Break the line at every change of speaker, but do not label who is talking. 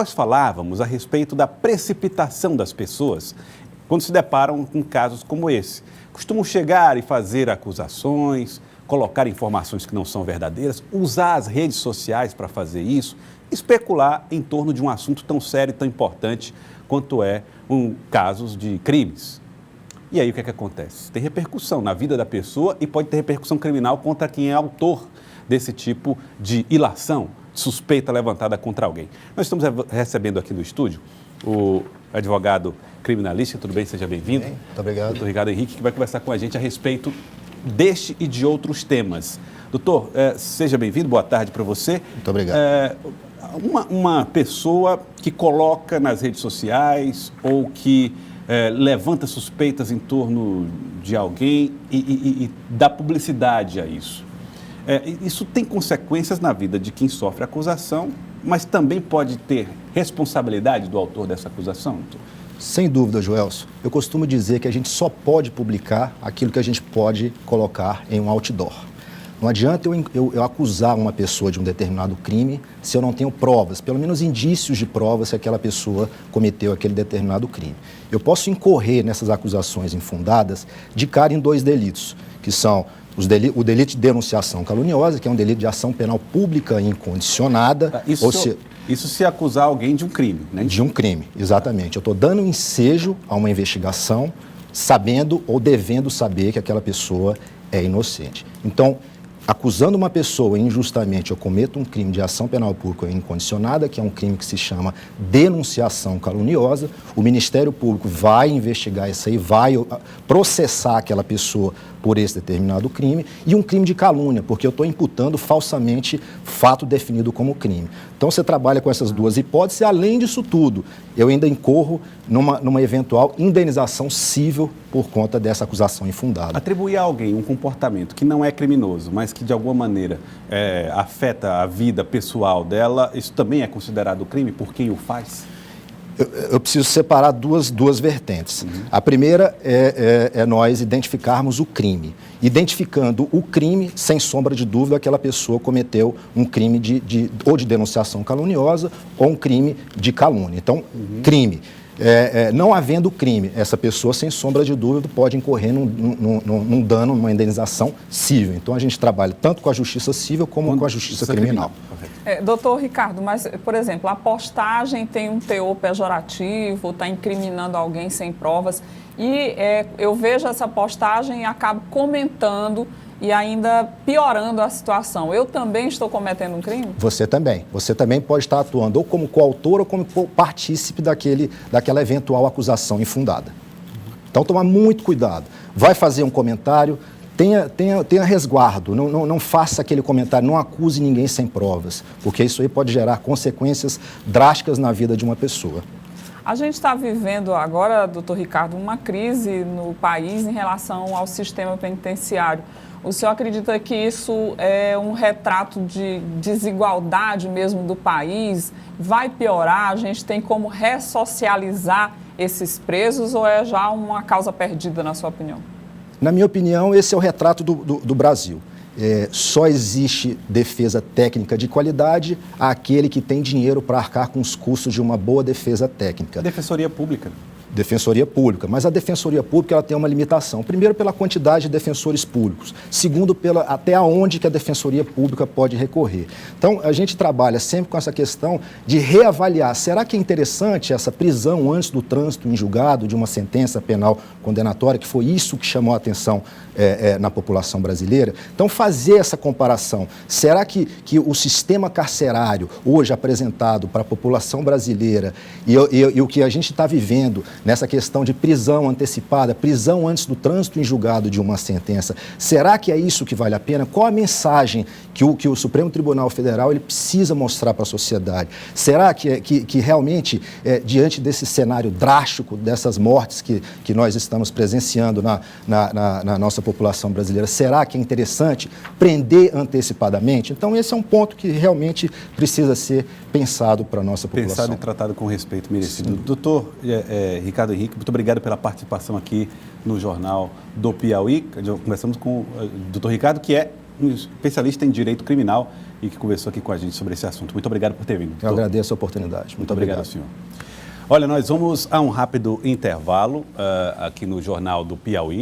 Nós falávamos a respeito da precipitação das pessoas quando se deparam com casos como esse. Costumam chegar e fazer acusações, colocar informações que não são verdadeiras, usar as redes sociais para fazer isso, especular em torno de um assunto tão sério e tão importante quanto casos de crimes. E aí o que é que acontece? Tem repercussão na vida da pessoa e pode ter repercussão criminal contra quem é autor desse tipo de ilação, suspeita levantada contra alguém. Nós estamos recebendo aqui no estúdio o advogado criminalista. Tudo bem? Seja bem-vindo.
Muito obrigado.
Doutor Ricardo Henrique, que vai conversar com a gente a respeito deste e de outros temas. Doutor, seja bem-vindo, boa tarde para você.
Muito obrigado.
Uma pessoa que coloca nas redes sociais ou que levanta suspeitas em torno de alguém e dá publicidade a isso. Isso tem consequências na vida de quem sofre acusação, mas também pode ter responsabilidade do autor dessa acusação?
Sem dúvida, Joelson. Eu costumo dizer que a gente só pode publicar aquilo que a gente pode colocar em um outdoor. Não adianta eu acusar uma pessoa de um determinado crime se eu não tenho provas, pelo menos indícios de provas que aquela pessoa cometeu aquele determinado crime. Eu posso incorrer nessas acusações infundadas de cara em dois delitos, que são o delito de denunciação caluniosa, que é um delito de ação penal pública incondicionada.
Isso se acusar alguém de um crime, né?
De um crime, exatamente. Eu estou dando um ensejo a uma investigação, sabendo ou devendo saber que aquela pessoa é inocente. Então, acusando uma pessoa injustamente, eu cometo um crime de ação penal pública incondicionada, que é um crime que se chama denunciação caluniosa. O Ministério Público vai investigar isso aí, vai processar aquela pessoa por esse determinado crime, e um crime de calúnia, porque eu estou imputando falsamente fato definido como crime. Então, você trabalha com essas duas hipóteses, e além disso tudo, eu ainda incorro numa eventual indenização civil por conta dessa acusação infundada.
Atribuir a alguém um comportamento que não é criminoso, mas que de alguma maneira afeta a vida pessoal dela, isso também é considerado crime por quem o faz?
Eu preciso separar duas vertentes. A primeira é nós identificarmos o crime. Identificando o crime, sem sombra de dúvida, aquela pessoa cometeu um crime ou de denunciação caluniosa ou um crime de calúnia. Então, crime. Não havendo crime, essa pessoa, sem sombra de dúvida, pode incorrer num dano, numa indenização civil. Então, a gente trabalha tanto com a justiça civil como com a justiça criminal.
Doutor Ricardo, mas, por exemplo, a postagem tem um teor pejorativo, está incriminando alguém sem provas, e eu vejo essa postagem e acabo comentando e ainda piorando a situação. Eu também estou cometendo um crime?
Você também. Você também pode estar atuando ou como coautor ou como partícipe daquela eventual acusação infundada. Então, tomar muito cuidado. Vai fazer um comentário, tenha resguardo, não faça aquele comentário, não acuse ninguém sem provas, porque isso aí pode gerar consequências drásticas na vida de uma pessoa.
A gente está vivendo agora, doutor Ricardo, uma crise no país em relação ao sistema penitenciário. O senhor acredita que isso é um retrato de desigualdade mesmo do país? Vai piorar? A gente tem como ressocializar esses presos ou é já uma causa perdida, na sua opinião?
Na minha opinião, esse é o retrato do Brasil. Só existe defesa técnica de qualidade àquele que tem dinheiro para arcar com os custos de uma boa defesa técnica.
A Defensoria Pública.
Defensoria Pública, mas a Defensoria Pública ela tem uma limitação. Primeiro, pela quantidade de defensores públicos. Segundo, até onde que a Defensoria Pública pode recorrer. Então, a gente trabalha sempre com essa questão de reavaliar. Será que é interessante essa prisão antes do trânsito em julgado de uma sentença penal condenatória, que foi isso que chamou a atenção na população brasileira? Então, fazer essa comparação. Será que o sistema carcerário, hoje apresentado para a população brasileira, e o que a gente está vivendo nessa questão de prisão antecipada, prisão antes do trânsito em julgado de uma sentença, será que é isso que vale a pena? Qual a mensagem que o Supremo Tribunal Federal ele precisa mostrar para a sociedade? Será que realmente, diante desse cenário drástico, dessas mortes que nós estamos presenciando na nossa população brasileira, será que é interessante prender antecipadamente? Então, esse é um ponto que realmente precisa ser pensado para a nossa população.
Pensado e tratado com respeito merecido. Doutor Ricardo Henrique, muito obrigado pela participação aqui no Jornal do Piauí. Conversamos com o doutor Ricardo, que é um especialista em direito criminal e que conversou aqui com a gente sobre esse assunto. Muito obrigado por ter vindo.
Eu agradeço a oportunidade.
Muito obrigado, senhor. Olha, nós vamos a um rápido intervalo aqui no Jornal do Piauí.